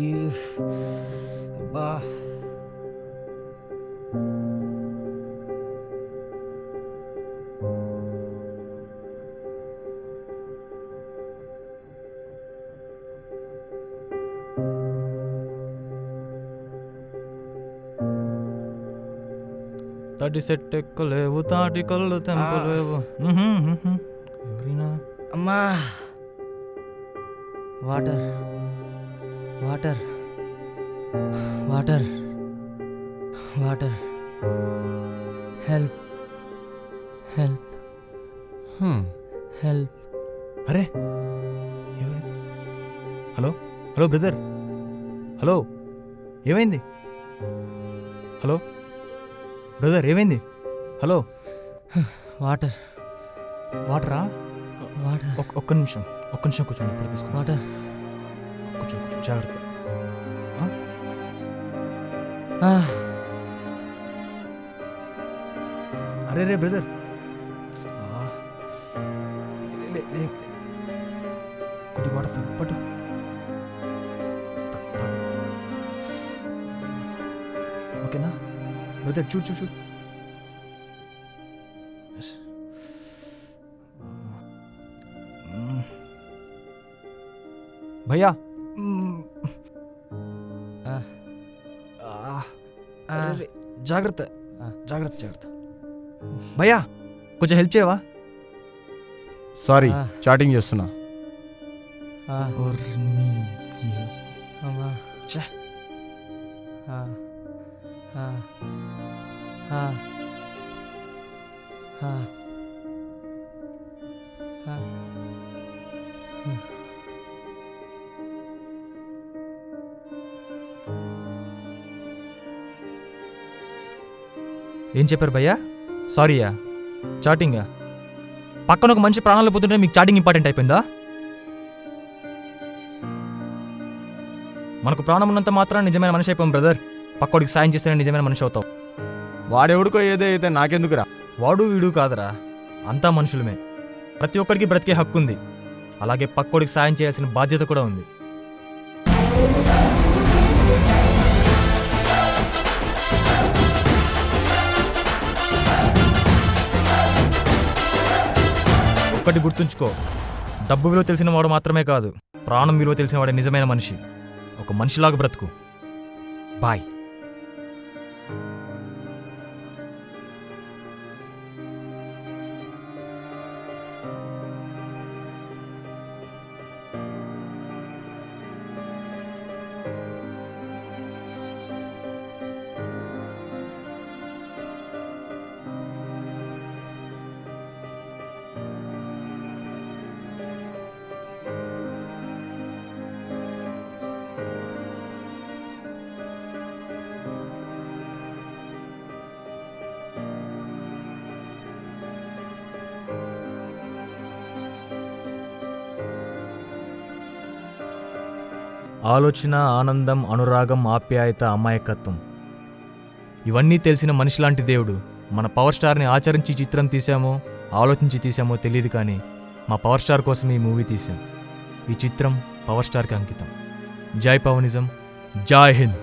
ఈ అబ్బా తడి సెట్ ఎక్కలేవు తాటి కళ్ళు తెంపలేవు. ఎవరైనా అమ్మా water water water water help help help. అరే హలో హలో బ్రదర్, హలో ఏమైంది? హలో బ్రదర్ ఏమైంది? హలో వాటర్ వాటరా? వాటర్ ఒక్క నిమిషం కూర్చోండి, ఇప్పుడు తీసుకుని వాటర్. కూర్చో జాగ్రత్త. అరే రే బ్రదర్, కొద్దిగా వాటర్ తాగు, పట్టు. ఓకేనా బ్రదర్? చూడు చూడు చూడు. భయ్యా జాగ్రత్త జాగ్రత్త జాగ్రత్త. భయ్యా కొంచెం హెల్ప్ చేయవా? సారీ, చాటింగ్ చేస్తున్నా. అమ్మా ఛే. ఏం చెప్పారు భయ్యా? సారీయా? చాటింగా? పక్కన ఒక మనిషి ప్రాణాలు పోతుంటే మీకు చాటింగ్ ఇంపార్టెంట్ అయిపోయిందా? మనకు ప్రాణం ఉన్నంత మాత్రం నిజమైన మనిషి అయిపోయాం బ్రదర్. పక్కోడికి సాయం చేస్తేనే నిజమైన మనిషి అవుతావు. వాడెవడికో ఏదో అయితే నాకెందుకురా? వాడు వీడు కాదురా, అంతా మనుషులమే. ప్రతి ఒక్కడికి బ్రతికే హక్కు ఉంది, అలాగే పక్కోడికి సాయం చేయాల్సిన బాధ్యత కూడా ఉంది. ఒక్కటి గుర్తుంచుకో, డబ్బు విలువ తెలిసిన వాడు మాత్రమే కాదు, ప్రాణం విలువ తెలిసిన వాడే నిజమైన మనిషి. ఒక మనిషిలాగా బ్రతుకు. బాయ్. ఆలోచన, ఆనందం, అనురాగం, ఆప్యాయత, అమాయకత్వం, ఇవన్నీ తెలిసిన మనిషిలాంటి దేవుడు మన పవర్ స్టార్ని ఆచరించి చిత్రం తీసామో ఆలోచించి తీసామో తెలియదు, కానీ మా పవర్ స్టార్ కోసం ఈ మూవీ తీసాం. ఈ చిత్రం పవర్ స్టార్కి అంకితం. జై పవనిజం, జై హింద్.